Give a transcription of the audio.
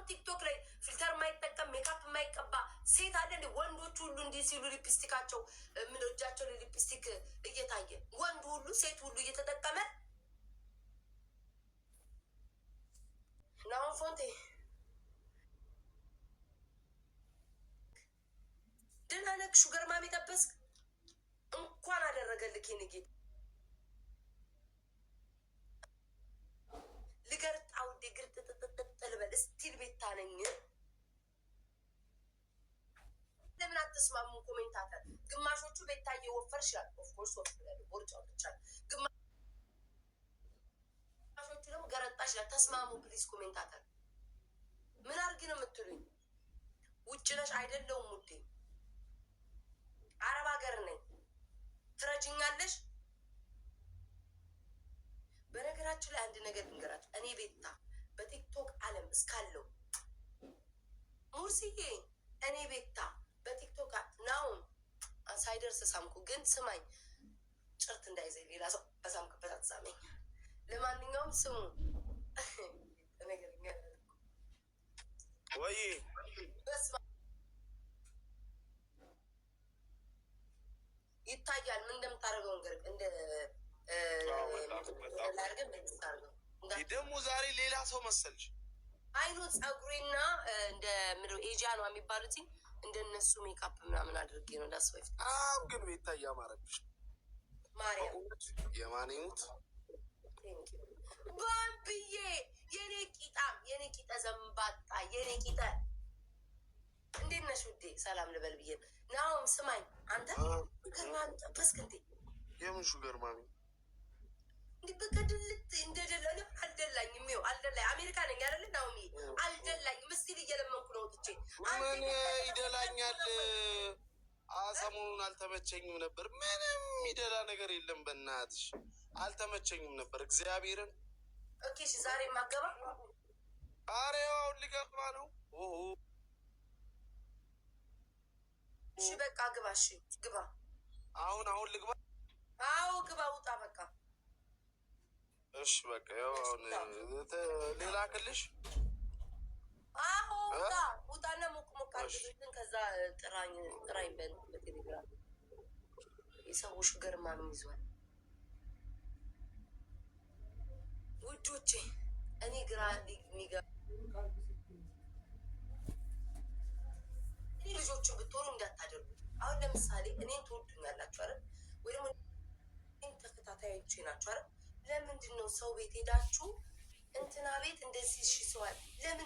ቲክቶክ ላይ ፊልተር ማይጠቀም ሜካፕ ማይቀባ ሴት አለ እንዴ? ወንዶቹ ሁሉ እንዲህ ሲሉ ሊፕስቲካቸው ምን እጃቸው ላይ ሊፕስቲክ እየታየ ወንዱ ሁሉ ሴት ሁሉ እየተጠቀመ ናውን ፎንቴ ደህና ነህ? ሹገር ማሚ ጠበስክ? እንኳን አደረገልክ የኔ ጌታ። ልገርጣው ድግር ጥልበል ስቲል ቤታ ነኝ። ለምን አትስማሙ? ኮሜንታተር ግማሾቹ ቤታዬ ወፈርሽ ይላል። ኦፍኮርስ ወፍራለሁ፣ ቦርጫ ወጥቻል። ግማሾቹ ደግሞ ገረጣሽ ይላል። ተስማሙ ፕሊዝ። ኮሜንታተር ምን አድርጊ ነው የምትሉኝ? ውጭ ነሽ አይደለውም ውዴ፣ አረብ ሀገር ነኝ። ትረጅኛለሽ? በነገራችሁ ላይ አንድ ነገር ልንገራችሁ። እኔ ቤታ በቲክቶክ ዓለም እስካለው ሙርሲዬ፣ እኔ ቤታ በቲክቶክ ናውን ሳይደርስ ሳምኩ። ግን ስማኝ፣ ጭርት እንዳይዘኝ ሌላ ሰው በሳምክበት አትሳመኝ። ለማንኛውም ስሙ ነገርኛ ወይ ይታያል። ምን እንደምታደርገው ነገር ደግሞ ዛሬ ሌላ ሰው መሰልሽ። አይኑ ፀጉሬና እንደ ምድር ኤጂያ ነው የሚባሉት እንደነሱ ሜካፕ ምናምን አድርጌ ነው ዳስወይፍ። ግን ቤታ እያማረብሽ ማርያም የማንሙት ባምብዬ የኔ ቂጣም የኔ ቂጠ ዘንባጣ የኔ ቂጠ እንዴት ነሽ ውዴ? ሰላም ልበል ብዬ ናውም ስማኝ፣ አንተ ከማን ጠበስክ እንዴ? የምን ሹገር ማሚ እንዲህ በቀድልት እንደደላለ አልደላኝም። ይኸው አልደላኝ አሜሪካ ነኝ አይደለ? ናውሚ አልደላኝም። እስቲል እየለመንኩ ነው ወጥቼ። ምን ይደላኛል? ሰሞኑን አልተመቸኝም ነበር። ምንም ይደላ ነገር የለም። በእናትሽ አልተመቸኝም ነበር እግዚአብሔርን። ኦኬ እሺ፣ ዛሬ ማገባ አሬዋውን ሊገባ ነው። እሺ በቃ ግባ። እሺ ግባ። አሁን ልግባ? አዎ ግባ፣ ውጣ በቃ። እሺ በቃ ያው አሁን ሌላ ክልሽ? አዎ ውጣና ሞቅ አድርግልን። ከዛ ጥራኝ በቴሌግራም የሰው ሹገር ማንም ይዟል። ውዶቼ እኔ ግራ ሚገባ ልጆቹን ብትሆኑ እንዳታደርጉ። አሁን ለምሳሌ እኔን ትወዱኛላችሁ አይደል? ወይ ደግሞ ተከታታዮቼ ናችሁ አይደል? ለምንድን ነው ሰው ቤት ሄዳችሁ እንትና ቤት እንደዚህ ሽሰዋል ለምን